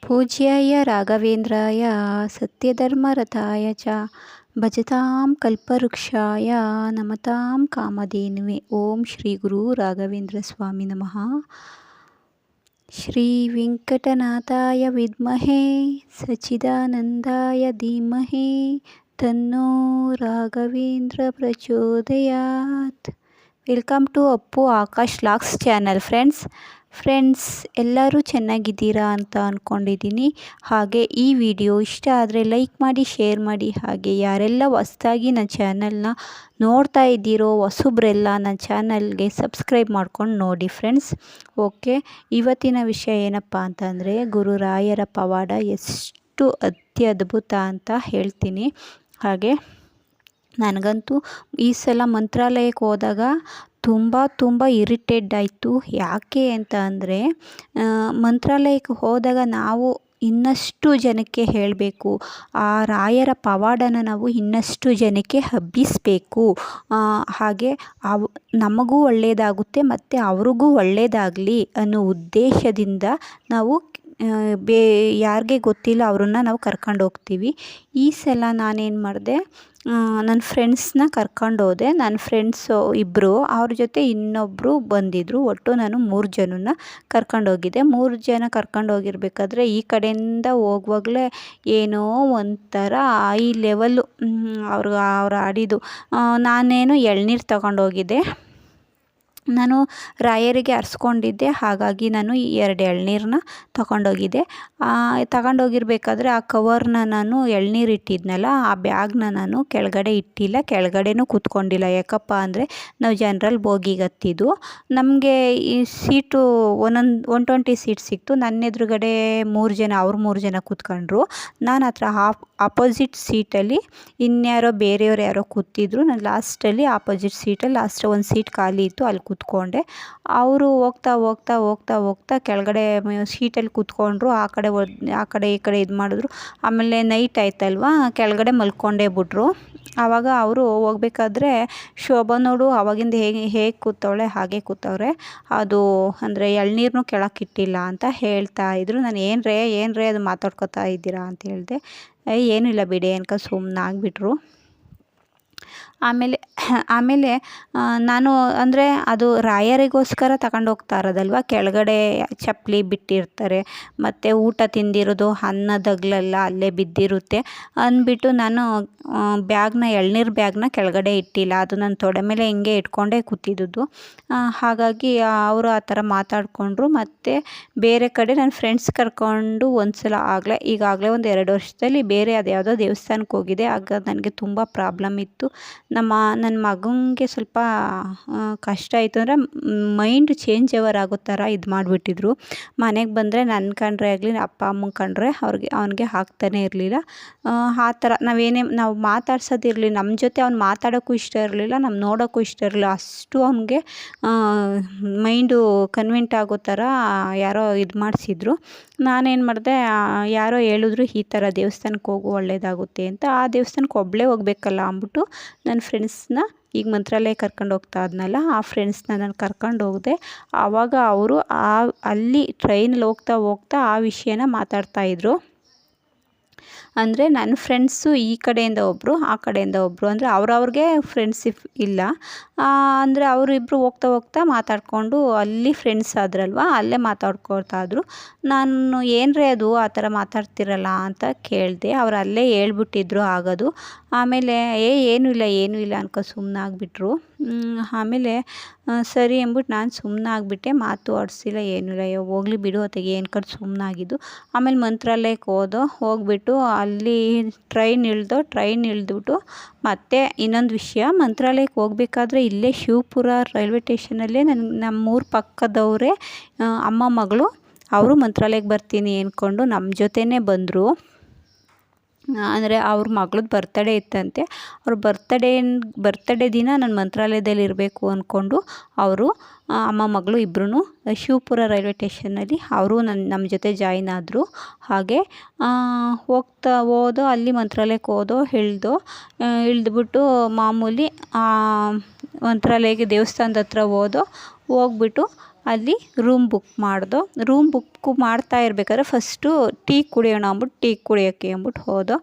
ಪೂಜ್ಯಾಯ ರಾಘವೇಂದ್ರಾಯ ಸತ್ಯಧರ್ಮರಥಾಯ ಚ ಭಜತಾಂ ಕಲ್ಪವೃಕ್ಷಾಯ ನಮತಾಂ ಕಾಮಧೇನುವೆ. ಓಂ ಶ್ರೀ ಗುರು ರಾಘವೇಂದ್ರ ಸ್ವಾಮಿ ನಮಃ. ಶ್ರೀ ವೆಂಕಟನಾಥಾಯ ವಿದ್ಮಹೇ ಸಚ್ಚಿದಾನಂದಾಯ ಧೀಮಹಿ ತನ್ನೋ ರಾಘವೇಂದ್ರ ಪ್ರಚೋದಯಾತ್. ವೆಲ್ಕಮ್ ಟು ಅಪ್ಪು ಆಕಾಶ್ ಲಾಕ್ಸ್ ಚಾನಲ್. ಫ್ರೆಂಡ್ಸ್ ಎಲ್ಲರೂ ಚೆನ್ನಾಗಿದ್ದೀರಾ ಅಂತ ಅಂದ್ಕೊಂಡಿದ್ದೀನಿ. ಹಾಗೆ ಈ ವಿಡಿಯೋ ಇಷ್ಟ ಆದರೆ ಲೈಕ್ ಮಾಡಿ, ಶೇರ್ ಮಾಡಿ. ಹಾಗೆ ಯಾರೆಲ್ಲ ಹೊಸ್ದಾಗಿ ನನ್ನ ಚಾನಲ್ನ ನೋಡ್ತಾ ಇದ್ದೀರೋ ಹೊಸಬ್ರೆಲ್ಲ ನನ್ನ ಚಾನಲ್ಗೆ ಸಬ್ಸ್ಕ್ರೈಬ್ ಮಾಡ್ಕೊಂಡು ನೋಡಿ ಫ್ರೆಂಡ್ಸ್. ಓಕೆ, ಇವತ್ತಿನ ವಿಷಯ ಏನಪ್ಪ ಅಂತಂದರೆ ಗುರುರಾಯರ ಪವಾಡ ಎಷ್ಟು ಅತ್ಯದ್ಭುತ ಅಂತ ಹೇಳ್ತೀನಿ. ಹಾಗೆ ನನಗಂತೂ ಈ ಸಲ ಮಂತ್ರಾಲಯಕ್ಕೆ ಹೋದಾಗ ತುಂಬ ಇರಿಟೇಟ್ ಆಯಿತು. ಯಾಕೆ ಅಂತ ಅಂದರೆ ಮಂತ್ರಾಲಯಕ್ಕೆ ಹೋದಾಗ ನಾವು ಇನ್ನಷ್ಟು ಜನಕ್ಕೆ ಹೇಳಬೇಕು, ಆ ರಾಯರ ಪವಾಡನ ನಾವು ಇನ್ನಷ್ಟು ಜನಕ್ಕೆ ಹಬ್ಬಿಸಬೇಕು. ಹಾಗೆ ನಮಗೂ ಒಳ್ಳೆಯದಾಗುತ್ತೆ ಮತ್ತು ಅವ್ರಿಗೂ ಒಳ್ಳೆಯದಾಗಲಿ ಅನ್ನೋ ಉದ್ದೇಶದಿಂದ ನಾವು ಯಾರಿಗೆ ಗೊತ್ತಿಲ್ಲ ಅವ್ರನ್ನ ನಾವು ಕರ್ಕೊಂಡು ಹೋಗ್ತೀವಿ. ಈ ಸಲ ನಾನೇನು ಮಾಡಿದೆ, ನನ್ನ ಫ್ರೆಂಡ್ಸ್ನ ಕರ್ಕೊಂಡೋದೆ. ನನ್ನ ಫ್ರೆಂಡ್ಸು ಇಬ್ಬರು, ಅವ್ರ ಜೊತೆ ಇನ್ನೊಬ್ಬರು ಬಂದಿದ್ದರು. ಒಟ್ಟು ನಾನು 3 ಜನನ್ನ ಕರ್ಕೊಂಡೋಗಿದ್ದೆ. 3 ಜನ ಕರ್ಕೊಂಡೋಗಿರ್ಬೇಕಾದ್ರೆ ಈ ಕಡೆಯಿಂದ ಹೋಗುವಾಗಲೇ ಏನೋ ಒಂಥರ ಹೈ ಲೆವೆಲ್ಲು ಅವ್ರು ಆಡಿದ್ದು. ನಾನೇನು ಎಳ್ನೀರು ತಗೊಂಡೋಗಿದ್ದೆ. ನಾನು ರಾಯರಿಗೆ ಹರಿಸ್ಕೊಂಡಿದ್ದೆ, ಹಾಗಾಗಿ ನಾನು 2 ಎಳ್ನೀರನ್ನ ತಗೊಂಡೋಗಿದ್ದೆ. ತಗೊಂಡೋಗಿರ್ಬೇಕಾದ್ರೆ ಆ ಕವರ್ನ ನಾನು ಎಳ್ನೀರು ಇಟ್ಟಿದ್ನಲ್ಲ, ಆ ಬ್ಯಾಗ್ನ ನಾನು ಕೆಳಗಡೆ ಇಟ್ಟಿಲ್ಲ, ಕೆಳಗಡೆನೂ ಕೂತ್ಕೊಂಡಿಲ್ಲ. ಯಾಕಪ್ಪ ಅಂದರೆ ನಾವು ಜನರಲ್ ಬೋಗಿಗೆ ಹತ್ತಿದ್ದು. ನಮಗೆ ಈ ಸೀಟು 120 ಸೀಟ್ ಸಿಕ್ತು. ನನ್ನ ಎದುರುಗಡೆ 3 ಜನ, ಅವ್ರು 3 ಜನ ಕೂತ್ಕೊಂಡ್ರು. ನಾನು ಹತ್ರ ಆಪೋಸಿಟ್ ಸೀಟಲ್ಲಿ ಇನ್ಯಾರೋ ಬೇರೆಯವ್ರು ಯಾರೋ ಕೂತಿದ್ರು. ನಾನು ಲಾಸ್ಟಲ್ಲಿ ಆಪೋಸಿಟ್ ಸೀಟಲ್ಲಿ ಲಾಸ್ಟ್ ಒಂದು ಸೀಟ್ ಖಾಲಿ ಇತ್ತು, ಅಲ್ಲಿ ಕೂತ್ಕೊಂಡೆ. ಅವರು ಹೋಗ್ತಾ ಕೆಳಗಡೆ ಸೀಟಲ್ಲಿ ಕೂತ್ಕೊಂಡ್ರು. ಆ ಕಡೆ ಈ ಕಡೆ ಇದು ಮಾಡಿದ್ರು. ಆಮೇಲೆ ನೈಟ್ ಆಯ್ತಲ್ವ, ಕೆಳಗಡೆ ಮಲ್ಕೊಂಡೇ ಬಿಟ್ರು. ಆವಾಗ ಅವರು ಹೋಗ್ಬೇಕಾದ್ರೆ ಶೋಭಾ ನೋಡು ಆವಾಗಿಂದ ಹೇಗೆ ಕೂತವಳೆ ಹಾಗೆ ಕೂತವ್ರೆ, ಅದು ಅಂದರೆ ಎಳ್ನೀರನ್ನೂ ಕೆಳಕ್ಕಿಟ್ಟಿಲ್ಲ ಅಂತ ಹೇಳ್ತಾ ಇದ್ರು. ನಾನು ಏನ್ರೇ ಅದು ಮಾತಾಡ್ಕೊತಾ ಇದ್ದೀರಾ ಅಂತ ಹೇಳಿದೆ. ಏನೂ ಇಲ್ಲ ಬಿಡಿ ಅನ್ಕ ಸುಮ್ಮನಾಗ್ಬಿಟ್ರು. ಆಮೇಲೆ ನಾನು ಅಂದರೆ ಅದು ರಾಯರಿಗೋಸ್ಕರ ತಗೊಂಡು ಹೋಗ್ತಾ ಇರೋದಲ್ವ, ಕೆಳಗಡೆ ಚಪ್ಪಲಿ ಬಿಟ್ಟಿರ್ತಾರೆ ಮತ್ತು ಊಟ ತಿಂದಿರೋದು ಅನ್ನದಗ್ಲೆಲ್ಲ ಅಲ್ಲೇ ಬಿದ್ದಿರುತ್ತೆ ಅಂದ್ಬಿಟ್ಟು ನಾನು ಎಳ್ನೀರು ಬ್ಯಾಗ್ನ ಕೆಳಗಡೆ ಇಟ್ಟಿಲ್ಲ. ಅದು ನನ್ನ ತೊಡೆ ಮೇಲೆ ಹಿಂಗೆ ಇಟ್ಕೊಂಡೇ ಕೂತಿದ್ದು. ಹಾಗಾಗಿ ಅವರು ಆ ಥರ ಮಾತಾಡಿಕೊಂಡ್ರು. ಮತ್ತು ಬೇರೆ ಕಡೆ ನನ್ನ ಫ್ರೆಂಡ್ಸ್ ಕರ್ಕೊಂಡು ಈಗಾಗಲೇ ಒಂದು 2 ವರ್ಷದಲ್ಲಿ ಬೇರೆ ಯಾವುದೋ ದೇವಸ್ಥಾನಕ್ಕೆ ಹೋಗಿದೆ. ಆಗ ನನಗೆ ತುಂಬ ಪ್ರಾಬ್ಲಮ್ ಇತ್ತು. ನನ್ನ ಮಗನಿಗೆ ಸ್ವಲ್ಪ ಕಷ್ಟ ಆಯಿತು ಅಂದರೆ ಮೈಂಡ್ ಚೇಂಜ್ ಆಗೋ ಥರ ಇದು ಮಾಡಿಬಿಟ್ಟಿದ್ರು. ಮನೆಗೆ ಬಂದರೆ ನನ್ನ ಕಂಡ್ರೆ ಆಗಲಿ, ಅಪ್ಪ ಅಮ್ಮನ ಕಂಡ್ರೆ ಅವನಿಗೆ ಹಾಕ್ತಾನೆ ಇರಲಿಲ್ಲ. ಆ ಥರ ನಾವು ಮಾತಾಡ್ಸೋದಿರಲಿ, ನಮ್ಮ ಜೊತೆ ಅವ್ನು ಮಾತಾಡೋಕ್ಕೂ ಇಷ್ಟ ಇರಲಿಲ್ಲ, ನಮ್ಮ ನೋಡೋಕ್ಕೂ ಇಷ್ಟ ಇರಲಿಲ್ಲ. ಅಷ್ಟು ಅವನಿಗೆ ಮೈಂಡು ಕನ್ವಿಂಟ್ ಆಗೋ ಥರ ಯಾರೋ ಇದು ಮಾಡಿಸಿದ್ರು. ನಾನೇನು ಮಾಡಿದೆ, ಯಾರೋ ಹೇಳಿದ್ರು ಈ ಥರ ದೇವಸ್ಥಾನಕ್ಕೆ ಹೋಗು ಒಳ್ಳೆಯದಾಗುತ್ತೆ ಅಂತ. ಆ ದೇವಸ್ಥಾನಕ್ಕೆ ಒಬ್ಬಳೇ ಹೋಗ್ಬೇಕಲ್ಲ ಅಂದ್ಬಿಟ್ಟು ನನ್ನ ಫ್ರೆಂಡ್ಸ್ನ ಈಗ ಮಂತ್ರಾಲಯ ಕರ್ಕೊಂಡು ಹೋಗ್ತಾ ಇದ್ನಲ್ಲ, ಆ ಫ್ರೆಂಡ್ಸ್ನ ನಾನು ಕರ್ಕೊಂಡು ಹೋದೆ. ಆವಾಗ ಅವರು ಅಲ್ಲಿ ಟ್ರೈನಲ್ಲಿ ಹೋಗ್ತಾ ಆ ವಿಷಯನ ಮಾತಾಡ್ತಾಯಿದ್ರು. ಅಂದರೆ ನನ್ನ ಫ್ರೆಂಡ್ಸು ಈ ಕಡೆಯಿಂದ ಒಬ್ಬರು, ಆ ಕಡೆಯಿಂದ ಒಬ್ಬರು, ಅಂದರೆ ಅವ್ರವ್ರಿಗೆ ಫ್ರೆಂಡ್ಶಿಪ್ ಇಲ್ಲ. ಅಂದರೆ ಅವರಿಬ್ಬರು ಹೋಗ್ತಾ ಮಾತಾಡಿಕೊಂಡು ಅಲ್ಲಿ ಫ್ರೆಂಡ್ಸ್ ಆದ್ರಲ್ವ, ಅಲ್ಲೇ ಮಾತಾಡ್ಕೊಳ್ತಾ ಇದ್ರು. ನಾನು ಏನ್ರೇ ಅದು ಆ ಥರ ಮಾತಾಡ್ತಿರಲ್ಲ ಅಂತ ಕೇಳಿದೆ. ಅವ್ರು ಅಲ್ಲೇ ಹೇಳ್ಬಿಟ್ಟಿದ್ರು ಆಗೋದು. ಆಮೇಲೆ ಏನೂ ಇಲ್ಲ ಅನ್ಕೊ ಸುಮ್ಮನಾಗ್ಬಿಟ್ರು. ಆಮೇಲೆ ಸರಿ ಅಂದ್ಬಿಟ್ಟು ನಾನು ಸುಮ್ಮನಾಗ್ಬಿಟ್ಟೆ, ಮಾತು ಆಡಿಸಿಲ್ಲ, ಏನೂ ಇಲ್ಲ, ಹೋಗ್ಲಿ ಬಿಡು ಅತ್ತಿಗೆ ಅನ್ಕೊಂಡು ಸುಮ್ಮನಾಗಿದ್ದು. ಆಮೇಲೆ ಮಂತ್ರಾಲಯಕ್ಕೆ ಹೋಗ್ಬಿಟ್ಟು ಅಲ್ಲಿ ಟ್ರೈನ್ ಇಳಿದ್ಬಿಟ್ಟು ಮತ್ತು ಇನ್ನೊಂದು ವಿಷಯ, ಮಂತ್ರಾಲಯಕ್ಕೆ ಹೋಗ್ಬೇಕಾದ್ರೆ ಇಲ್ಲೇ ಶಿವಪುರ ರೈಲ್ವೆ ಸ್ಟೇಷನಲ್ಲೇ ನಮ್ಮೂರ ಪಕ್ಕದವರೇ ಅಮ್ಮ ಮಗಳು, ಅವರು ಮಂತ್ರಾಲಯಕ್ಕೆ ಬರ್ತೀನಿ ಅಂದ್ಕೊಂಡು ನಮ್ಮ ಜೊತೆನೇ ಬಂದರು. ಅಂದರೆ ಅವ್ರ ಮಗಳದ್ದು ಬರ್ತಡೇ ಇತ್ತಂತೆ. ಅವ್ರ ಬರ್ತಡೇ ದಿನ ನಾನು ಮಂತ್ರಾಲಯದಲ್ಲಿ ಇರಬೇಕು ಅಂದ್ಕೊಂಡು ಅವರು ಅಮ್ಮ ಮಗಳು ಇಬ್ಬರೂ ಶಿವಪುರ ರೈಲ್ವೆ ಸ್ಟೇಷನ್ನಲ್ಲಿ ಅವರು ನಮ್ಮ ಜೊತೆ ಜಾಯಿನ್ ಆದರು. ಹಾಗೆ ಅಲ್ಲಿ ಮಂತ್ರಾಲಯಕ್ಕೆ ಇಳಿದ್ಬಿಟ್ಟು ಮಾಮೂಲಿ ಮಂತ್ರಾಲಯಕ್ಕೆ ದೇವಸ್ಥಾನದ ಹತ್ರ ಹೋಗ್ಬಿಟ್ಟು ಅಲ್ಲಿ ರೂಮ್ ಬುಕ್ ಮಾಡ್ದೋ. ರೂಮ್ ಬುಕ್ಕು ಮಾಡ್ತಾ ಇರ್ಬೇಕಾದ್ರೆ ಫಸ್ಟು ಟೀ ಕುಡಿಯೋಣ ಅಂದ್ಬಿಟ್ಟು ಟೀ ಕುಡಿಯೋಕ್ಕೆ ಅಂದ್ಬಿಟ್ಟು ಹೋದೋ.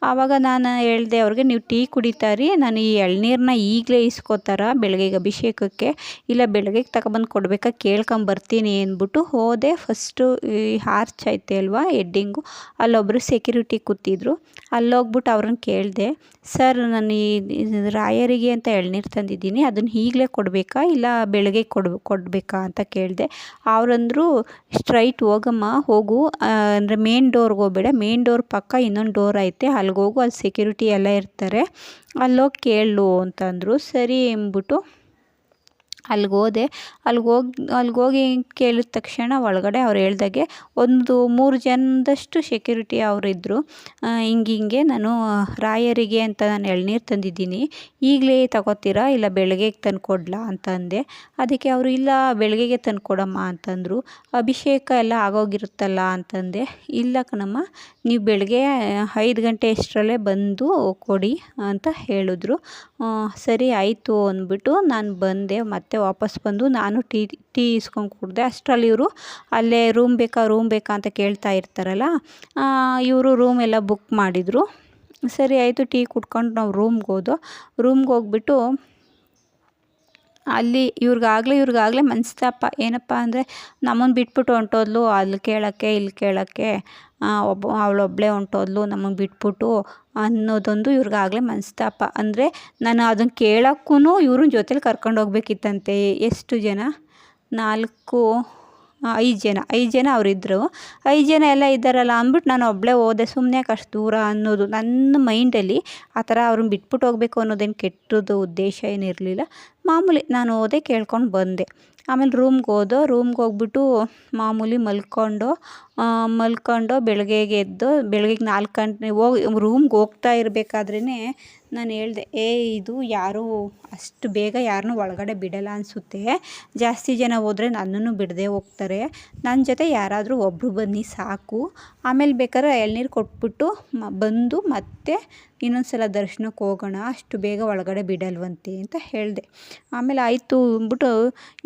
ಆವಾಗ ನಾನು ಹೇಳಿದೆ ಅವ್ರಿಗೆ, ನೀವು ಟೀ ಕುಡಿತಾರಿ, ನಾನು ಈ ಎಳ್ನೀರನ್ನ ಈಗಲೇ ಇಸ್ಕೋತಾರ ಬೆಳಗ್ಗೆಗೆ ಅಭಿಷೇಕಕ್ಕೆ, ಇಲ್ಲ ಬೆಳಗ್ಗೆಗೆ ತಗೊಬಂದು ಕೊಡಬೇಕಾ ಕೇಳ್ಕೊಂಬರ್ತೀನಿ ಅಂದ್ಬಿಟ್ಟು ಹೋದೆ. ಫಸ್ಟು ಈ ಆರ್ಚ್ ಐತೆ ಅಲ್ವಾ ಹೆಡ್ಡಿಂಗು, ಅಲ್ಲೊಬ್ಬರು ಸೆಕ್ಯೂರಿಟಿ ಕೂತಿದ್ರು. ಅಲ್ಲೋಗ್ಬಿಟ್ಟು ಅವ್ರನ್ನ ಕೇಳಿದೆ, ಸರ್ ನಾನು ಈ ರಾಯರಿಗೆ ಅಂತ ಎಳ್ನೀರು ತಂದಿದ್ದೀನಿ, ಅದನ್ನು ಈಗಲೇ ಕೊಡಬೇಕಾ ಇಲ್ಲ ಬೆಳಗ್ಗೆ ಕೊಡಬೇಕಾ ಅಂತ ಕೇಳಿದೆ. ಅವರಂದ್ರು, ಸ್ಟ್ರೈಟ್ ಹೋಗಮ್ಮ, ಹೋಗು, ಅಂದರೆ ಮೇನ್ ಡೋರ್ಗೆ ಹೋಗಬೇಡ, ಮೇನ್ ಡೋರ್ ಪಕ್ಕ ಇನ್ನೊಂದು ಡೋರ್ ಐತೆ, ಅಲ್ಲಿಗೋಗು, ಅಲ್ಲಿ ಸೆಕ್ಯೂರಿಟಿ ಎಲ್ಲ ಇರ್ತಾರೆ, ಅಲ್ಲೋಗಿ ಕೇಳು ಅಂತಂದರು. ಸರಿ ಎಂದ್ಬಿಟ್ಟು ಅಲ್ಲಿಗೋದೆ. ಅಲ್ಲಿಗೋಗಿ ಕೇಳಿದ ತಕ್ಷಣ ಒಳಗಡೆ ಅವ್ರು ಹೇಳ್ದಾಗೆ ಒಂದು 3 ಜನದಷ್ಟು ಸೆಕ್ಯೂರಿಟಿ ಅವರಿದ್ದರು. ಹಿಂಗೆ ನಾನು ರಾಯರಿಗೆ ಅಂತ ನಾನು ಎಳ್ನೀರು ತಂದಿದ್ದೀನಿ, ಈಗಲೇ ತಗೋತೀರಾ ಇಲ್ಲ ಬೆಳಗ್ಗೆಗೆ ತಂದು ಕೊಡಲಾ ಅಂತ ಅಂದೆ. ಅದಕ್ಕೆ ಅವರು, ಇಲ್ಲ ಬೆಳಗ್ಗೆಗೆ ತಂದು ಕೊಡಮ್ಮ ಅಂತಂದರು. ಅಭಿಷೇಕ ಎಲ್ಲ ಆಗೋಗಿರುತ್ತಲ್ಲ ಅಂತಂದೆ. ಇಲ್ಲ ಕಣಮ್ಮ, ನೀವು ಬೆಳಗ್ಗೆ 5 ಗಂಟೆ ಅಷ್ಟರಲ್ಲೇ ಬಂದು ಕೊಡಿ ಅಂತ ಹೇಳಿದ್ರು. ಸರಿ ಆಯಿತು ಅಂದ್ಬಿಟ್ಟು ನಾನು ಬಂದೆ. ಮತ್ತೆ ವಾಪಸ್ ಬಂದು ನಾನು ಟೀ ಇಸ್ಕೊಂಡು ಕುಡಿದೆ. ಅಷ್ಟರಲ್ಲಿ ಇವರು ಅಲ್ಲೇ ರೂಮ್ ಬೇಕಾ ಅಂತ ಕೇಳ್ತಾ ಇರ್ತಾರಲ್ಲ, ಇವರು ರೂಮ್ ಎಲ್ಲ ಬುಕ್ ಮಾಡಿದರು. ಸರಿ ಆಯಿತು, ಟೀ ಕುಡ್ಕೊಂಡು ನಾವು ರೂಮ್ಗೆ ಹೋಗ್ಬಿಟ್ಟು ಅಲ್ಲಿ ಇವ್ರಿಗಾಗಲೇ ಮನಸ್ತಾಪ. ಏನಪ್ಪ ಅಂದರೆ, ನಮ್ಮನ್ನು ಬಿಟ್ಬಿಟ್ಟು ಹೊಂಟೋದ್ಲು, ಅಲ್ಲಿ ಕೇಳೋಕ್ಕೆ ಇಲ್ಲಿ ಕೇಳೋಕ್ಕೆ, ಅವಳೊಬ್ಬಳೇ ಹೊಂಟೋದ್ಲು ನಮಗೆ ಬಿಟ್ಬಿಟ್ಟು ಅನ್ನೋದೊಂದು ಇವ್ರಿಗಾಗಲೇ ಮನಸ್ತಾಪ. ಅಂದರೆ ನಾನು ಅದನ್ನು ಕೇಳೋಕ್ಕೂ ಇವ್ರನ್ನ ಜೊತೇಲಿ ಕರ್ಕೊಂಡು ಹೋಗ್ಬೇಕಿತ್ತಂತೆ. ಎಷ್ಟು ಜನ? 5 ಜನ ಅವರಿದ್ದರು. 5 ಜನ ಎಲ್ಲ ಇದ್ದಾರಲ್ಲ ಅಂದ್ಬಿಟ್ಟು ನಾನು ಒಬ್ಬಳೇ ಹೋದೆ. ಸುಮ್ಮನೆ ಯಾಕೆ ಅಷ್ಟು ದೂರ ಅನ್ನೋದು ನನ್ನ ಮೈಂಡಲ್ಲಿ ಆ ಥರ ಅವ್ರನ್ನ ಬಿಟ್ಬಿಟ್ಟು ಹೋಗಬೇಕು ಅನ್ನೋದೇನು ಕೆಟ್ಟದ್ದು ಉದ್ದೇಶ ಏನಿರಲಿಲ್ಲ. ಮಾಮೂಲಿ ನಾನು ಹೋದೆ, ಕೇಳ್ಕೊಂಡು ಬಂದೆ. ಆಮೇಲೆ ರೂಮ್ಗೆ ಹೋಗ್ಬಿಟ್ಟು ಮಾಮೂಲಿ ಮಲ್ಕೊಂಡು ಬೆಳಗ್ಗೆಗೆ ಎದ್ದು ಬೆಳಗ್ಗೆಗೆ 4 ಗಂಟೆ ರೂಮ್ಗೆ ಹೋಗ್ತಾ ಇರಬೇಕಾದ್ರೇ ನಾನು ಹೇಳಿದೆ, ಇದು ಯಾರೂ ಅಷ್ಟು ಬೇಗ ಯಾರನ್ನೂ ಒಳಗಡೆ ಬಿಡಲ್ಲ ಅನಿಸುತ್ತೆ, ಜಾಸ್ತಿ ಜನ ಹೋದರೆ ನನ್ನನ್ನು ಬಿಡದೆ ಹೋಗ್ತಾರೆ, ನನ್ನ ಜೊತೆ ಯಾರಾದರೂ ಒಬ್ಬರು ಬನ್ನಿ ಸಾಕು, ಆಮೇಲೆ ಬೇಕಾದ್ರೆ ಎಳ್ನೀರು ಕೊಟ್ಬಿಟ್ಟು ಬಂದು ಮತ್ತೆ ಇನ್ನೊಂದು ಸಲ ದರ್ಶನಕ್ಕೆ ಹೋಗೋಣ, ಅಷ್ಟು ಬೇಗ ಒಳಗಡೆ ಬಿಡಲ್ವಂತೆ ಅಂತ ಹೇಳಿದೆ. ಆಮೇಲೆ ಆಯಿತು ಅಂದ್ಬಿಟ್ಟು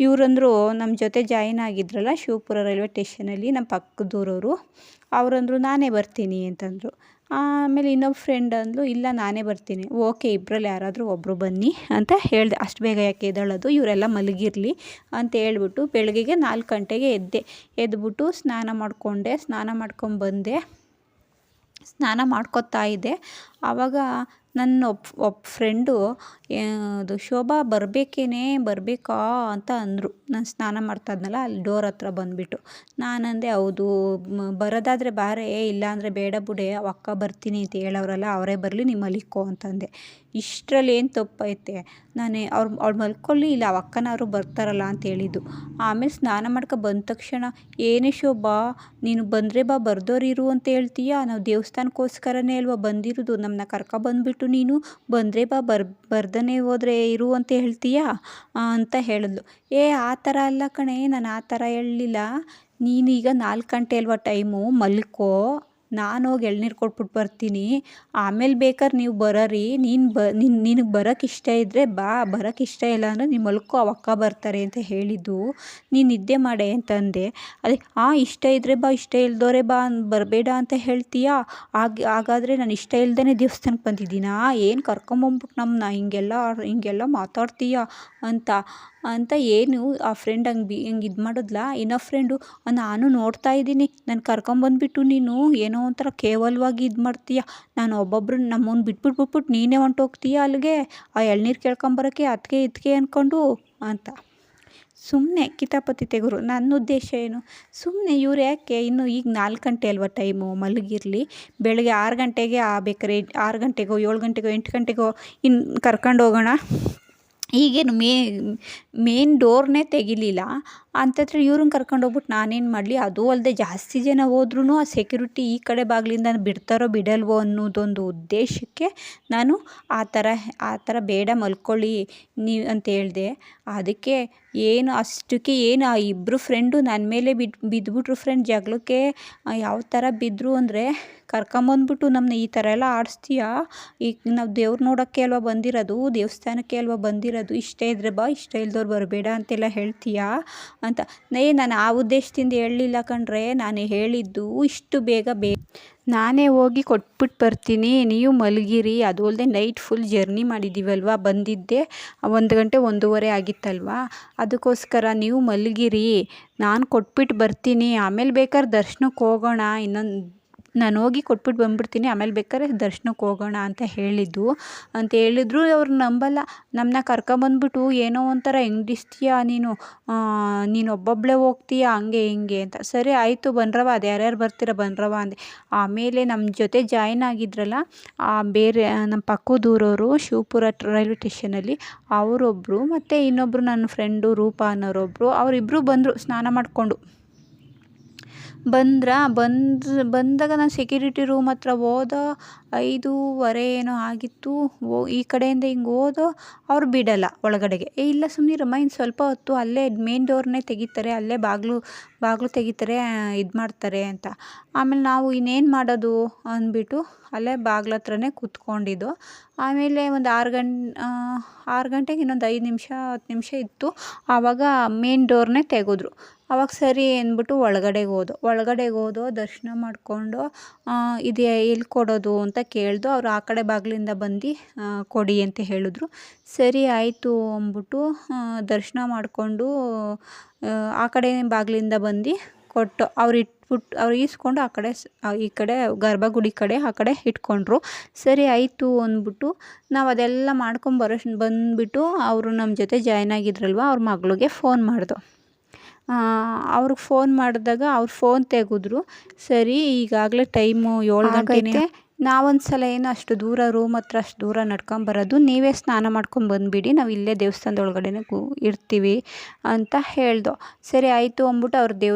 ಇವರಂದರು, ನಮ್ಮ ಜೊತೆ ಜಾಯಿನ್ ಆಗಿದ್ರಲ್ಲ ಶಿವಪುರ ರೈಲ್ವೆ ಸ್ಟೇಷನಲ್ಲಿ ನಮ್ಮ ಪಕ್ಕದೂರವರು, ಅವರಂದರು ನಾನೇ ಬರ್ತೀನಿ ಅಂತಂದರು. ಆಮೇಲೆ ಇನ್ನೊಬ್ಬ ಫ್ರೆಂಡ್ ಅಂದ್ಲು, ಇಲ್ಲ ನಾನೇ ಬರ್ತೀನಿ. ಓಕೆ, ಇಬ್ಬರಲ್ಲಿ ಯಾರಾದರೂ ಒಬ್ಬರು ಬನ್ನಿ ಅಂತ ಹೇಳಿದೆ. ಅಷ್ಟು ಬೇಗ ಯಾಕೆ ಎದ್ದೇಳೋದು, ಇವರೆಲ್ಲ ಮಲಗಿರಲಿ ಅಂತ ಹೇಳ್ಬಿಟ್ಟು ಬೆಳಗ್ಗೆಗೆ 4 ಗಂಟೆಗೆ ಎದ್ಬಿಟ್ಟು ಸ್ನಾನ ಮಾಡ್ಕೊಂಬಂದೆ. ಸ್ನಾನ ಮಾಡ್ಕೊತಾ ಇದ್ದೆ. ಆವಾಗ ನನ್ನ ಒಬ್ಬ ಫ್ರೆಂಡು, ಅದು ಶೋಭಾ ಬರಬೇಕಾ ಅಂತ ಅಂದರು. ನಾನು ಸ್ನಾನ ಮಾಡ್ತಾ ಇದ್ನಲ್ಲ ಅಲ್ಲಿ ಡೋರ್ ಹತ್ರ ಬಂದುಬಿಟ್ಟು. ನಾನಂದೆ, ಹೌದು ಬರೋದಾದರೆ ಬಾರೆ, ಇಲ್ಲಾಂದರೆ ಬೇಡ ಬಿಡೆ, ಅಕ್ಕ ಬರ್ತೀನಿ ಅಂತ ಹೇಳೋರಲ್ಲ, ಅವರೇ ಬರಲಿ, ನೀ ಮಲಿಕೋ ಅಂತಂದೆ. ಇಷ್ಟರಲ್ಲಿ ಏನು ತಪ್ಪೈತೆ, ಅವ್ಳು ಮಲ್ಕೊಳ್ಳಿ, ಇಲ್ಲ ಅಕ್ಕನವರು ಬರ್ತಾರಲ್ಲ ಅಂತ ಹೇಳಿದ್ದು. ಆಮೇಲೆ ಸ್ನಾನ ಮಾಡ್ಕೊ ಬಂದ ತಕ್ಷಣ, ಏನೇ ಶೋಭಾ ನೀನು ಬಂದರೆ ಬರ್ದೋರಿರು ಅಂತ ಹೇಳ್ತೀಯಾ, ನಾವು ದೇವಸ್ಥಾನಕ್ಕೋಸ್ಕರನೇ ಅಲ್ವಾ ಬಂದಿರೋದು, ನಮ್ಮನ್ನ ಕರ್ಕೊಬಂದ್ಬಿಟ್ಟು ನೀನು ಬಂದರೆ ಬರ್ದನೇ ಹೋದರೆ ಇರು ಅಂತ ಹೇಳ್ತೀಯಾ ಅಂತ ಹೇಳಿದ್ಲು. ಆ ಥರ ಅಲ್ಲ ಕಣೆ, ನಾನು ಆ ಥರ ಹೇಳಲಿಲ್ಲ, ನೀನೀಗ 4 ಗಂಟೆ ಅಲ್ವಾ ಟೈಮು, ಮಲ್ಕೋ, ನಾನು ಹೋಗಿ ಎಳ್ನೀರು ಕೊಟ್ಬಿಟ್ಟು ಬರ್ತೀನಿ, ಆಮೇಲೆ ಬೇಕಾದ್ರೆ ನೀವು ಬರೋರಿ, ನಿನಗೆ ಬರೋಕ್ಕೆ ಇಷ್ಟ ಇದ್ದರೆ ಬಾ, ಬರೋಕ್ಕೆ ಇಷ್ಟ ಇಲ್ಲ ಅಂದರೆ ನೀನು ಮಲ್ಕೋ, ಅಕ್ಕ ಬರ್ತಾರೆ ಅಂತ ಹೇಳಿದ್ದು, ನೀನು ನಿದ್ದೆ ಮಾಡೆ ಅಂತಂದೆ. ಅದಕ್ಕೆ ಇಷ್ಟ ಇದ್ದರೆ ಬಾ, ಇಷ್ಟ ಇಲ್ದೋರೆ ಬರಬೇಡ ಅಂತ ಹೇಳ್ತೀಯಾ, ಹಾಗಾದರೆ ನಾನು ಇಷ್ಟ ಇಲ್ದೇ ದೇವಸ್ಥಾನಕ್ಕೆ ಬಂದಿದ್ದೀನಾ, ಏನು ಕರ್ಕೊಂಬಂದ್ಬಿಟ್ಟು ನಮ್ಮನ್ನ ಹಿಂಗೆಲ್ಲ ಮಾತಾಡ್ತೀಯಾ ಅಂತ ಏನು ಆ ಫ್ರೆಂಡ್ ಹಂಗೆ ಇದು ಮಾಡಿದ್ಲ. ಇನ್ನೊಬ್ಬ ಫ್ರೆಂಡು, ನಾನು ನೋಡ್ತಾ ಇದ್ದೀನಿ, ನಾನು ಕರ್ಕೊಂಬಂದ್ಬಿಟ್ಟು ನೀನು ಏನೋ ಒಂಥರ ಕೇವಲವಾಗಿ ಇದು ಮಾಡ್ತೀಯ, ನಾನು ಒಬ್ಬೊಬ್ರನ್ನ ನಮ್ಮನ್ನು ಬಿಟ್ಬಿಟ್ಟು ನೀನೇ ಹೊಂಟೋಗ್ತೀಯ ಅಲ್ಲಿಗೆ ಆ ಎಳ್ನೀರು ಕೇಳ್ಕೊಂಬರೋಕ್ಕೆ, ಅದಕ್ಕೆ ಇದಕ್ಕೆ ಅಂದ್ಕೊಂಡು ಅಂತ ಸುಮ್ಮನೆ ಕಿತಾಪತಿ ತೆಗೆದ್ರು. ನನ್ನ ಉದ್ದೇಶ ಏನು, ಸುಮ್ಮನೆ ಇವ್ರು ಯಾಕೆ ಇನ್ನೂ ಈಗ 4 ಗಂಟೆ ಅಲ್ವಾ ಟೈಮು, ಮಲಗಿರಲಿ, ಬೆಳಗ್ಗೆ 6 ಗಂಟೆಗೆ ಬೇಕಾರೆ 6 ಗಂಟೆಗೋ 7 ಗಂಟೆಗೋ 8 ಗಂಟೆಗೋ ಇನ್ನು ಕರ್ಕೊಂಡು ಹೋಗೋಣ. ಈಗೇನು ಮೇನ್ ಡೋರ್ನೇ ತೆಗಿಲಿಲ್ಲ ಅಂತಂದರೆ ಇವ್ರನ್ನ ಕರ್ಕೊಂಡೋಗ್ಬಿಟ್ಟು ನಾನೇನು ಮಾಡಲಿ. ಅದು ಅಲ್ಲದೆ ಜಾಸ್ತಿ ಜನ ಹೋದ್ರೂ ಆ ಸೆಕ್ಯೂರಿಟಿ ಈ ಕಡೆ ಬಾಗಿಲಿಂದ ಬಿಡ್ತಾರೋ ಬಿಡಲ್ವೋ ಅನ್ನೋದೊಂದು ಉದ್ದೇಶಕ್ಕೆ ನಾನು ಆ ಥರ ಬೇಡ ಮಲ್ಕೊಳ್ಳಿ ನೀವು ಅಂತ ಹೇಳಿದೆ. ಅದಕ್ಕೆ ಅಷ್ಟಕ್ಕೆ ಆ ಇಬ್ಬರು ಫ್ರೆಂಡು ನನ್ನ ಮೇಲೆ ಬಿದ್ದುಬಿಟ್ರು ಫ್ರೆಂಡ್ ಜಗಳಕ್ಕೆ. ಯಾವ ಥರ ಬಿದ್ದರು ಅಂದರೆ, ಕರ್ಕೊಂಬಂದ್ಬಿಟ್ಟು ನಮ್ಮನ್ನ ಈ ಥರ ಎಲ್ಲ ಆಡಿಸ್ತೀಯಾ, ಈಗ ನಾವು ದೇವ್ರು ನೋಡೋಕ್ಕೆ ಅಲ್ವಾ ಬಂದಿರೋದು, ದೇವಸ್ಥಾನಕ್ಕೆ ಅಲ್ವಾ ಬಂದಿರೋದು, ಇಷ್ಟ ಇದ್ದರೆ ಬಾ, ಇಷ್ಟ ಇಲ್ದವ್ರು ನಂಬರ್ ಬರಬೇಡ ಅಂತೆಲ್ಲ ಹೇಳ್ತೀಯಾ ಅಂತ. ನಾನು ಆ ಉದ್ದೇಶದಿಂದ ಹೇಳಲಿಲ್ಲ ಕಣ್ರೆ, ನಾನು ಹೇಳಿದ್ದು ಇಷ್ಟು ಬೇಗ ನಾನೇ ಹೋಗಿ ಕೊಟ್ಬಿಟ್ಟು ಬರ್ತೀನಿ, ನೀವು ಮಲಗಿರಿ. ಅದು ಅಲ್ಲದೆ ನೈಟ್ ಫುಲ್ ಜರ್ನಿ ಮಾಡಿದ್ದೀವಲ್ವ, ಬಂದಿದ್ದೆ 1 ಗಂಟೆ 1:15 ಆಗಿತ್ತಲ್ವ, ಅದಕ್ಕೋಸ್ಕರ ನೀವು ಮಲಗಿರಿ, ನಾನು ಕೊಟ್ಬಿಟ್ಟು ಬರ್ತೀನಿ. ಆಮೇಲೆ ಬೇಕಾದ್ರೆ ದರ್ಶನಕ್ಕೆ ಹೋಗೋಣ, ನಾನು ಹೋಗಿ ಕೊಟ್ಬಿಟ್ಟು ಬಂದ್ಬಿಡ್ತೀನಿ, ಆಮೇಲೆ ಬೇಕಾದ್ರೆ ದರ್ಶನಕ್ಕೆ ಹೋಗೋಣ ಅಂತ ಹೇಳಿದ್ರು. ಅವ್ರು ನಂಬಲ್ಲ. ನಮ್ಮನ್ನ ಕರ್ಕೊಂಬಂದ್ಬಿಟ್ಟು ಏನೋ ಒಂಥರ ಹೆಂಗಡಿಸ್ತೀಯ ನೀನು ಒಬ್ಬೊಬ್ಬಳೇ ಹೋಗ್ತೀಯ ಹಂಗೆ ಹಿಂಗೆ ಅಂತ. ಸರಿ ಆಯಿತು ಬನ್ರವ, ಅದು ಯಾರ್ಯಾರು ಬರ್ತೀರ ಬನ್ರವ ಅಂದೆ. ಆಮೇಲೆ ನಮ್ಮ ಜೊತೆ ಜಾಯ್ನ್ ಆಗಿದ್ರಲ್ಲ ಬೇರೆ ನಮ್ಮ ಪಕ್ಕದೂರವರು, ಶಿವಪುರ ರೈಲ್ವೆ ಸ್ಟೇಷನಲ್ಲಿ ಅವರೊಬ್ಬರು, ಮತ್ತು ಇನ್ನೊಬ್ಬರು ನನ್ನ ಫ್ರೆಂಡು ರೂಪಾ ಅನ್ನೋರೊಬ್ಬರು, ಅವರಿಬ್ಬರು ಬಂದರು ಸ್ನಾನ ಮಾಡಿಕೊಂಡು. ಬಂದಾಗ ನಾನು ಸೆಕ್ಯೂರಿಟಿ ರೂಮ್ ಹತ್ರ ಹೋದೋ 5:15 ಏನೋ ಆಗಿತ್ತು. ಈ ಕಡೆಯಿಂದ ಹಿಂಗೆ ಹೋದೋ, ಅವ್ರು ಬಿಡಲ್ಲ ಒಳಗಡೆಗೆ. ಇಲ್ಲ ಸುಮ್ಮನಿರಮ್ಮ, ಇನ್ನು ಸ್ವಲ್ಪ ಹೊತ್ತು ಅಲ್ಲೇ ಮೇನ್ ಡೋರ್ನೇ ತೆಗಿತಾರೆ, ಅಲ್ಲೇ ಬಾಗಿಲು ತೆಗಿತಾರೆ, ಇದು ಮಾಡ್ತಾರೆ ಅಂತ. ಆಮೇಲೆ ನಾವು ಇನ್ನೇನು ಮಾಡೋದು ಅಂದ್ಬಿಟ್ಟು ಅಲ್ಲೇ ಬಾಗ್ಲ ಹತ್ರನೇ ಕೂತ್ಕೊಂಡಿದ್ದು. ಆಮೇಲೆ ಒಂದು 6 ಗಂಟೆಗೆ ಇನ್ನೊಂದು 5 ನಿಮಿಷ 10 ನಿಮಿಷ ಇತ್ತು. ಆವಾಗ ಮೇನ್ ಡೋರ್ನೇ ತೆಗೆದ್ರು. ಆವಾಗ ಸರಿ ಅಂದ್ಬಿಟ್ಟು ಒಳಗಡೆಗೆ ಹೋದೋ ದರ್ಶನ ಮಾಡಿಕೊಂಡು, ಇದು ಎಲ್ಲಿ ಕೊಡೋದು ಅಂತ ಕೇಳ್ದೋ. ಅವರು ಆ ಕಡೆ ಬಾಗಿಲಿಂದ ಬಂದು ಕೊಡಿ ಅಂತ ಹೇಳಿದ್ರು. ಸರಿ ಆಯಿತು ಅಂದ್ಬಿಟ್ಟು ದರ್ಶನ ಮಾಡಿಕೊಂಡು ಆ ಕಡೆ ಬಾಗಿಲಿಂದ ಬಂದು ಕೊಟ್ಟು ಅವ್ರು ಈಸ್ಕೊಂಡು ಈ ಕಡೆ ಗರ್ಭಗುಡಿ ಕಡೆ ಆ ಕಡೆ ಇಟ್ಕೊಂಡ್ರು. ಸರಿ ಆಯಿತು ಅಂದ್ಬಿಟ್ಟು ನಾವು ಅದೆಲ್ಲ ಬಂದುಬಿಟ್ಟು ಅವರು ನಮ್ಮ ಜೊತೆ ಜಾಯ್ನ್ ಆಗಿದ್ರಲ್ವ, ಅವ್ರ ಮಗಳಿಗೆ ಫೋನ್ ಮಾಡ್ದೋ. ಅವ್ರಿಗೆ ಫೋನ್ ಮಾಡಿದಾಗ ಅವ್ರು ಫೋನ್ ತೆಗೆದ್ರು. ಸರಿ ಈಗಾಗಲೇ ಟೈಮು 7 ಗಂಟೆ, ನಾವೊಂದು ಸಲ ಏನೋ ಅಷ್ಟು ದೂರ ರೂಮ್ ಹತ್ರ ಅಷ್ಟು ದೂರ ನಡ್ಕೊಂಬರೋದು, ನೀವೇ ಸ್ನಾನ ಮಾಡ್ಕೊಂಡು ಬಂದುಬಿಡಿ, ನಾವು ಇಲ್ಲೇ ದೇವಸ್ಥಾನದ ಒಳಗಡೆನೇ ಇರ್ತೀವಿ ಅಂತ ಹೇಳ್ದೋ. ಸರಿ ಆಯಿತು ಅಂದ್ಬಿಟ್ಟು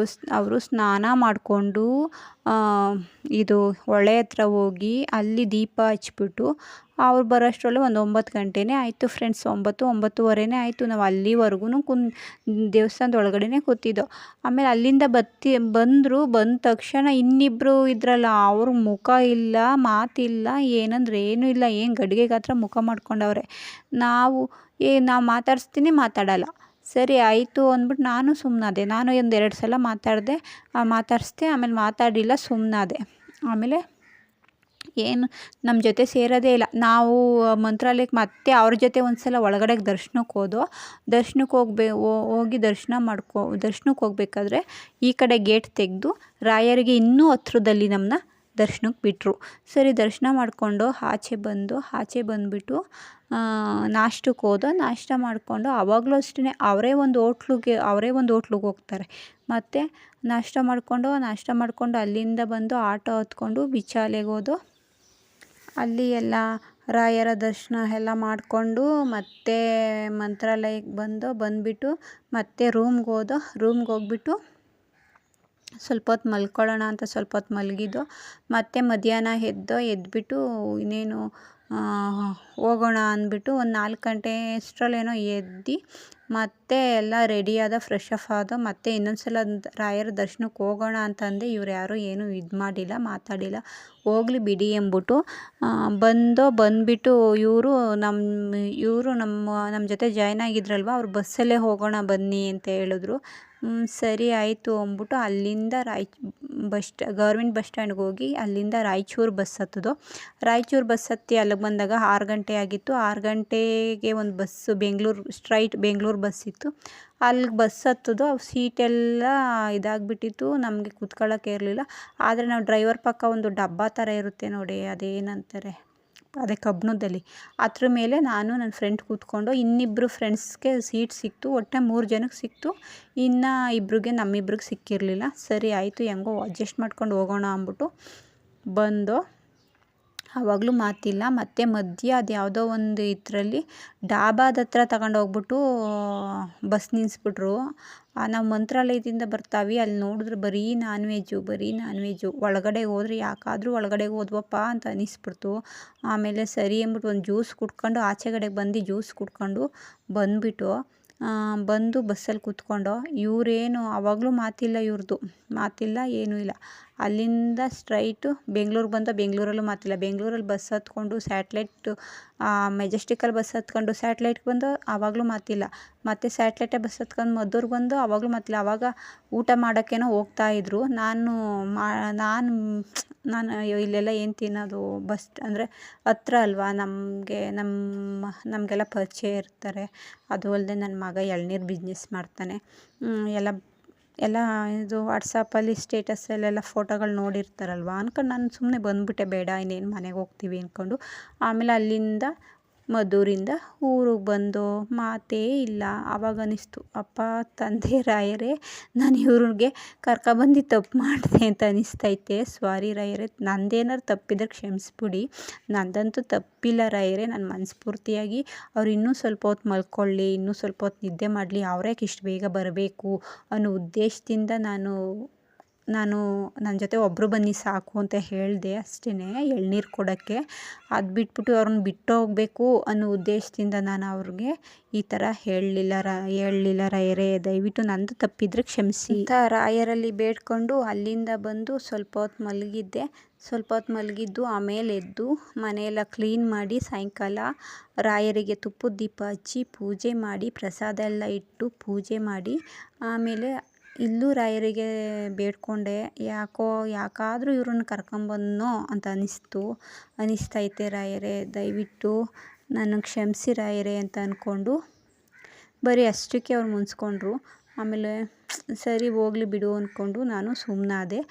ಅವರು ಸ್ನಾನ ಮಾಡಿಕೊಂಡು ಇದು ಹೊಳೆ ಹತ್ರ ಹೋಗಿ ಅಲ್ಲಿ ದೀಪ ಹಚ್ಬಿಟ್ಟು ಅವ್ರು ಬರೋಷ್ಟರಲ್ಲೇ ಒಂದು 9 ಗಂಟೆನೇ ಆಯಿತು ಫ್ರೆಂಡ್ಸ್. 9-9:15 ಆಯಿತು. ನಾವು ಅಲ್ಲಿವರೆಗೂ ದೇವಸ್ಥಾನದ ಒಳಗಡೆನೇ ಕೂತಿದ್ದೋ. ಆಮೇಲೆ ಅಲ್ಲಿಂದ ಬಂದ ತಕ್ಷಣ ಇನ್ನಿಬ್ಬರು ಇದ್ರಲ್ಲ, ಅವ್ರ ಮುಖ ಇಲ್ಲ ಮಾತಿಲ್ಲ, ಏನಂದ್ರೆ ಏನೂ ಇಲ್ಲ, ಏನು ಗಡಿಗೆ ಗಾತ್ರ ಮುಖ ಮಾಡ್ಕೊಂಡವ್ರೆ. ನಾವು ಮಾತಾಡಿಸ್ತೀನಿ ಮಾತಾಡಲ್ಲ. ಸರಿ ಆಯಿತು ಅಂದ್ಬಿಟ್ಟು ನಾನು ಸುಮ್ಮನಾದೆ. ನಾನು ಒಂದು 2 ಸಲ ಮಾತಾಡಿಸ್ದೆ, ಆಮೇಲೆ ಮಾತಾಡಿಲ್ಲ, ಸುಮ್ಮನಾದೆ. ಆಮೇಲೆ ಏನು ನಮ್ಮ ಜೊತೆ ಸೇರೋದೇ ಇಲ್ಲ. ನಾವು ಮಂತ್ರಾಲಯಕ್ಕೆ ಮತ್ತೆ ಅವ್ರ ಜೊತೆ ಒಂದು ಸಲ ಒಳಗಡೆಗೆ ದರ್ಶನಕ್ಕೆ ಹೋಗಿ ದರ್ಶನಕ್ಕೆ ಹೋಗ್ಬೇಕಾದ್ರೆ ಈ ಕಡೆ ಗೇಟ್ ತೆಗೆದು ರಾಯರಿಗೆ ಇನ್ನೂ ಹತ್ರದಲ್ಲಿ ನಮ್ಮನ್ನ ದರ್ಶನಕ್ಕೆ ಬಿಟ್ಟರು. ಸರಿ ದರ್ಶನ ಮಾಡಿಕೊಂಡು ಆಚೆ ಬಂದುಬಿಟ್ಟು ನಾಷ್ಟಕ್ಕೆ ಹೋದೋ. ನಾಷ್ಟ ಮಾಡಿಕೊಂಡು ಆವಾಗಲೂ ಅಷ್ಟೇ ಅವರೇ ಒಂದು ಹೋಟ್ಲಿಗೆ ಹೋಗ್ತಾರೆ. ಮತ್ತು ನಾಷ್ಟ ಮಾಡಿಕೊಂಡು ಅಲ್ಲಿಂದ ಬಂದು ಆಟೋ ಹತ್ಕೊಂಡು ಬಿಚಾಲೆಗೆ ಹೋದೋ. ಅಲ್ಲಿ ಎಲ್ಲ ರಾಯರ ದರ್ಶನ ಎಲ್ಲ ಮಾಡಿಕೊಂಡು ಮತ್ತೆ ಮಂತ್ರಾಲಯಕ್ಕೆ ಬಂದುಬಿಟ್ಟು ಮತ್ತೆ ರೂಮ್ಗೆ ಹೋಗ್ಬಿಟ್ಟು ಸ್ವಲ್ಪ ಹೊತ್ತು ಮಲ್ಕೊಳ್ಳೋಣ ಅಂತ ಸ್ವಲ್ಪ ಹೊತ್ತು ಮಲಗಿದ್ದೋ. ಮತ್ತೆ ಮಧ್ಯಾಹ್ನ ಎದ್ಬಿಟ್ಟು ಇನ್ನೇನು ಹೋಗೋಣ ಅಂದ್ಬಿಟ್ಟು ಒಂದು 4 ಗಂಟೆ ಅಷ್ಟರಲ್ಲೇನೋ ಎದ್ದು ಮತ್ತೆ ಎಲ್ಲ ರೆಡಿಯಾದ, ಫ್ರೆಶ್ ಅಪ್ ಆದೋ. ಮತ್ತೆ ಇನ್ನೊಂದು ಸಲ ರಾಯರ ದರ್ಶನಕ್ಕೆ ಹೋಗೋಣ ಅಂತಂದೆ. ಇವ್ರು ಯಾರೂ ಏನೂ ಇದು ಮಾಡಿಲ್ಲ, ಮಾತಾಡಿಲ್ಲ. ಹೋಗ್ಲಿ ಬಿಡಿ ಎಂದ್ಬಿಟ್ಟು ಬಂದುಬಿಟ್ಟು ಇವರು ನಮ್ಮ ಜೊತೆ ಜಾಯ್ನ್ ಆಗಿದ್ರಲ್ವ, ಅವ್ರು ಬಸ್ಸಲ್ಲೇ ಹೋಗೋಣ ಬನ್ನಿ ಅಂತ ಹೇಳಿದ್ರು. ಸರಿ ಆಯಿತು ಅಂದ್ಬಿಟ್ಟು ಅಲ್ಲಿಂದ ಗೌರ್ಮೆಂಟ್ ಬಸ್ ಸ್ಟ್ಯಾಂಡ್ಗೆ ಹೋಗಿ ಅಲ್ಲಿಂದ ರಾಯಚೂರು ಬಸ್ ಹತ್ತಿದೋ. ರಾಯಚೂರು ಬಸ್ ಹತ್ತಿ ಅಲ್ಲಿಗೆ ಬಂದಾಗ 6 ಗಂಟೆ ಆಗಿತ್ತು. 6 ಗಂಟೆಗೆ ಒಂದು ಬಸ್ಸು ಬೆಂಗಳೂರು ಬಸ್ ಇತ್ತು. ಅಲ್ಲಿಗೆ ಬಸ್ ಹತ್ತಿದೋ. ಸೀಟೆಲ್ಲ ಇದಾಗಿಬಿಟ್ಟಿತ್ತು, ನಮಗೆ ಕೂತ್ಕೊಳ್ಳೋಕೆ ಇರಲಿಲ್ಲ. ಆದರೆ ನಾವು ಡ್ರೈವರ್ ಪಕ್ಕ ಒಂದು ಡಬ್ಬ ಥರ ಇರುತ್ತೆ ನೋಡಿ, ಅದೇನಂತಾರೆ, ಅದೇ ಕಬ್ಬಿಣದಲ್ಲಿ, ಅದ್ರ ಮೇಲೆ ನಾನು ನನ್ನ ಫ್ರೆಂಡ್ ಕೂತ್ಕೊಂಡು, ಇನ್ನಿಬ್ಬರು ಫ್ರೆಂಡ್ಸ್ಗೆ ಸೀಟ್ ಸಿಕ್ತು. ಒಟ್ಟೆ 3 ಜನಕ್ಕೆ ಸಿಕ್ತು. ಇನ್ನು ನಮ್ಮಿಬ್ರಿಗೆ ಸಿಕ್ಕಿರಲಿಲ್ಲ. ಸರಿ ಆಯಿತು, ಹೆಂಗೋ ಅಡ್ಜಸ್ಟ್ ಮಾಡ್ಕೊಂಡು ಹೋಗೋಣ ಅಂದ್ಬಿಟ್ಟು ಬಂದೋ. ಆವಾಗಲೂ ಮಾತಿಲ್ಲ. ಮತ್ತು ಮಧ್ಯ ಅದು ಯಾವುದೋ ಒಂದು ಇದರಲ್ಲಿ ಡಾಬಾದ ಹತ್ರ ತಗೊಂಡೋಗ್ಬಿಟ್ಟು ಬಸ್ ನಿಲ್ಲಿಸ್ಬಿಟ್ರು. ನಾವು ಮಂತ್ರಾಲಯದಿಂದ ಬರ್ತಾವೆ, ಅಲ್ಲಿ ನೋಡಿದ್ರೆ ಬರೀ ನಾನ್ ವೆಜ್ಜು. ಒಳಗಡೆ ಹೋದ್ರೆ ಯಾಕಾದರೂ ಒಳಗಡೆ ಹೋದ್ವಪ್ಪ ಅಂತ ಅನ್ನಿಸ್ಬಿಡ್ತು. ಆಮೇಲೆ ಸರಿ ಅಂದ್ಬಿಟ್ಟು ಒಂದು ಜ್ಯೂಸ್ ಕುಡ್ಕೊಂಡು ಆಚೆಗಡೆಗೆ ಬಂದು ಜ್ಯೂಸ್ ಕುಡ್ಕೊಂಡು ಬಂದು ಬಸ್ಸಲ್ಲಿ ಕೂತ್ಕೊಂಡು, ಇವರೇನು ಆವಾಗಲೂ ಮಾತಿಲ್ಲ, ಏನೂ ಇಲ್ಲ. ಅಲ್ಲಿಂದ ಸ್ಟ್ರೈಟು ಬೆಂಗ್ಳೂರಿಗೆ ಬಂದ. ಬೆಂಗಳೂರಲ್ಲೂ ಮಾತಿಲ್ಲ. ಬೆಂಗಳೂರಲ್ಲಿ ಬಸ್ ಹತ್ಕೊಂಡು ಸ್ಯಾಟ್ಲೈಟು ಮೆಜೆಸ್ಟಿಕಲ್ಲಿ ಬಸ್ ಹತ್ಕೊಂಡು ಸ್ಯಾಟ್ಲೈಟ್ಗೆ ಬಂದು ಆವಾಗಲೂ ಮಾತಿಲ್ಲ. ಮತ್ತು ಸ್ಯಾಟ್ಲೈಟೇ ಬಸ್ ಹತ್ಕೊಂಡು ಮದ್ದೂರಿಗೆ ಬಂದು ಆವಾಗಲೂ ಮಾತಿಲ್ಲ. ಆವಾಗ ಊಟ ಮಾಡೋಕ್ಕೇನೋ ಹೋಗ್ತಾಯಿದ್ರು. ನಾನು ಅಯ್ಯೋ ಇಲ್ಲೆಲ್ಲ ಏನು ತಿನ್ನೋದು, ಬಸ್ ಅಂದರೆ ಹತ್ರ ಅಲ್ವಾ ನಮಗೆಲ್ಲ ಪರಿಚಯ ಇರ್ತಾರೆ. ಅದು ಅಲ್ಲದೆ ನನ್ನ ಮಗ ಎಳ್ನೀರು ಬಿಸ್ನೆಸ್ ಮಾಡ್ತಾನೆ. ಎಲ್ಲ ಇದು ವಾಟ್ಸಪ್ಪಲ್ಲಿ ಸ್ಟೇಟಸಲ್ಲೆಲ್ಲ ಫೋಟೋಗಳು ನೋಡಿರ್ತಾರಲ್ವ ಅಂದ್ಕೊಂಡು ನಾನು ಸುಮ್ಮನೆ ಬಂದುಬಿಟ್ಟೆ. ಬೇಡ ಇನ್ನೇನು ಮನೆಗೆ ಹೋಗ್ತೀವಿ ಅಂದ್ಕೊಂಡು. ಆಮೇಲೆ ಅಲ್ಲಿಂದ ಮದ್ದೂರಿಂದ ಊರಿಗೆ ಬಂದು ಮಾತೇ ಇಲ್ಲ. ಆವಾಗ ಅನ್ನಿಸ್ತು, ಅಪ್ಪ ತಂದೆ ರಾಯರೇ, ನಾನು ಇವ್ರಿಗೆ ಕರ್ಕೊಬಂದು ತಪ್ಪು ಮಾಡಿದೆ ಅಂತ ಅನ್ನಿಸ್ತೈತೆ. ಸಾರಿ ರಾಯರೇ, ನಂದೇನಾರು ತಪ್ಪಿದ್ರೆ ಕ್ಷಮಿಸ್ಬಿಡಿ. ನಂದಂತೂ ತಪ್ಪಿಲ್ಲ ರಾಯರೇ. ನನ್ನ ಮನಸ್ಫೂರ್ತಿಯಾಗಿ ಅವ್ರು ಇನ್ನೂ ಸ್ವಲ್ಪ ಹೊತ್ತು ಮಲ್ಕೊಳ್ಳಿ, ಇನ್ನೂ ಸ್ವಲ್ಪ ಹೊತ್ತು ನಿದ್ದೆ ಮಾಡಲಿ, ಅವ್ರ್ಯಾಕೆ ಇಷ್ಟು ಬೇಗ ಬರಬೇಕು ಅನ್ನೋ ಉದ್ದೇಶದಿಂದ ನಾನು ನನ್ನ ಜೊತೆ ಒಬ್ಬರು ಬನ್ನಿ ಸಾಕು ಅಂತ ಹೇಳಿದೆ ಅಷ್ಟೇ, ಎಳ್ನೀರು ಕೊಡೋಕ್ಕೆ. ಅದು ಬಿಟ್ಬಿಟ್ಟು ಅವ್ರನ್ನ ಬಿಟ್ಟು ಹೋಗಬೇಕು ಅನ್ನೋ ಉದ್ದೇಶದಿಂದ ನಾನು ಅವ್ರಿಗೆ ಈ ಥರ ಹೇಳಲಿಲ್ಲ ರಾಯರೇ, ದಯವಿಟ್ಟು ನಂದು ತಪ್ಪಿದ್ರೆ ಕ್ಷಮಿಸಿ ಅಂತ ರಾಯರಲ್ಲಿ ಬೇಡ್ಕೊಂಡು ಅಲ್ಲಿಂದ ಬಂದು ಸ್ವಲ್ಪ ಹೊತ್ತು ಮಲಗಿದ್ದೆ. ಸ್ವಲ್ಪ ಹೊತ್ತು ಮಲಗಿದ್ದು ಆಮೇಲೆ ಎದ್ದು ಮನೆಯೆಲ್ಲ ಕ್ಲೀನ್ ಮಾಡಿ ಸಾಯಂಕಾಲ ರಾಯರಿಗೆ ತುಪ್ಪದ ದೀಪ ಹಚ್ಚಿ ಪೂಜೆ ಮಾಡಿ ಪ್ರಸಾದ ಎಲ್ಲ ಇಟ್ಟು ಪೂಜೆ ಮಾಡಿ ಆಮೇಲೆ ಇಲ್ಲೂ ರಾಯರಿಗೆ ಬೇಡ್ಕೊಂಡೆ. ಯಾಕಾದರೂ ಇವ್ರನ್ನ ಕರ್ಕೊಂಬಂದನೋ ಅಂತ ಅನ್ನಿಸ್ತೈತೆ ರಾಯರೇ, ದಯವಿಟ್ಟು ನನಗೆ ಕ್ಷಮಿಸಿ ರಾಯರೇ ಅಂತ ಅಂದ್ಕೊಂಡು ಬರೀ ಅಷ್ಟಕ್ಕೆ ಅವ್ರು ಮುನ್ಸ್ಕೊಂಡ್ರು. ಆಮೇಲೆ ಸರಿ ಹೋಗ್ಲಿ ಬಿಡು ಅಂದ್ಕೊಂಡು ನಾನು ಸುಮ್ಮನಾದೆ.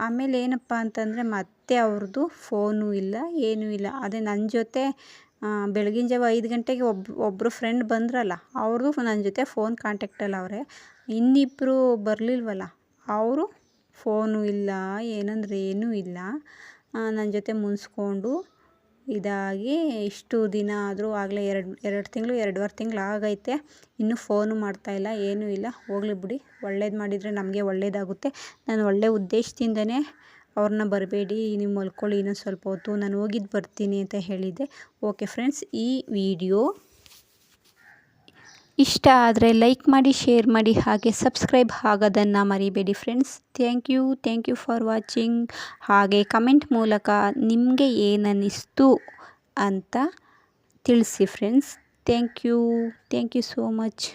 ಆಮೇಲೆ ಏನಪ್ಪ ಅಂತಂದರೆ ಮತ್ತೆ ಅವ್ರದ್ದು ಫೋನು ಇಲ್ಲ, ಏನೂ ಇಲ್ಲ. ಅದೇ ನನ್ನ ಜೊತೆ ಬೆಳಗಿನ ಜಾವ 5 ಗಂಟೆಗೆ ಒಬ್ಬರು ಫ್ರೆಂಡ್ ಬಂದ್ರಲ್ಲ, ಅವ್ರದ್ದು ನನ್ನ ಜೊತೆ ಫೋನ್ ಕಾಂಟ್ಯಾಕ್ಟಲ್ಲಿ ಅವರೇ. ಇನ್ನಿಬ್ಬರು ಬರಲಿಲ್ವಲ್ಲ, ಅವರು ಫೋನು ಇಲ್ಲ, ಏನಂದರೆ ಏನೂ ಇಲ್ಲ. ನನ್ನ ಜೊತೆ ಮುನ್ಸ್ಕೊಂಡು ಇದಾಗಿ ಇಷ್ಟು ದಿನ ಆದರೂ ಆಗಲೇ 2 ತಿಂಗಳು 2.5 ತಿಂಗಳು ಆಗೈತೆ. ಇನ್ನೂ ಫೋನು ಮಾಡ್ತಾಯಿಲ್ಲ, ಏನೂ ಇಲ್ಲ. ಹೋಗಲಿ ಬಿಡಿ, ಒಳ್ಳೇದು ಮಾಡಿದರೆ ನಮಗೆ ಒಳ್ಳೇದಾಗುತ್ತೆ. ನಾನು ಒಳ್ಳೆ ಉದ್ದೇಶದಿಂದನೇ ಅವ್ರನ್ನ ಬರಬೇಡಿ, ನೀವು ಮಲ್ಕೊಳ್ಳಿ ಇನ್ನೊಂದು ಸ್ವಲ್ಪ ಹೊತ್ತು, ನಾನು ಹೋಗಿದ್ದು ಬರ್ತೀನಿ ಅಂತ ಹೇಳಿದ್ದೆ. ಓಕೆ ಫ್ರೆಂಡ್ಸ್, ಈ ವಿಡಿಯೋ ಇಷ್ಟ ಆದರೆ ಲೈಕ್ ಮಾಡಿ, ಶೇರ್ ಮಾಡಿ, ಹಾಗೆ ಸಬ್ಸ್ಕ್ರೈಬ್ ಆಗೋದನ್ನು ಮರಿಬೇಡಿ friends. Thank you for watching. ಹಾಗೆ ಕಮೆಂಟ್ ಮೂಲಕ ನಿಮಗೆ ಏನನ್ನಿಸ್ತು ಅಂತ ತಿಳಿಸಿ friends. Thank you so much.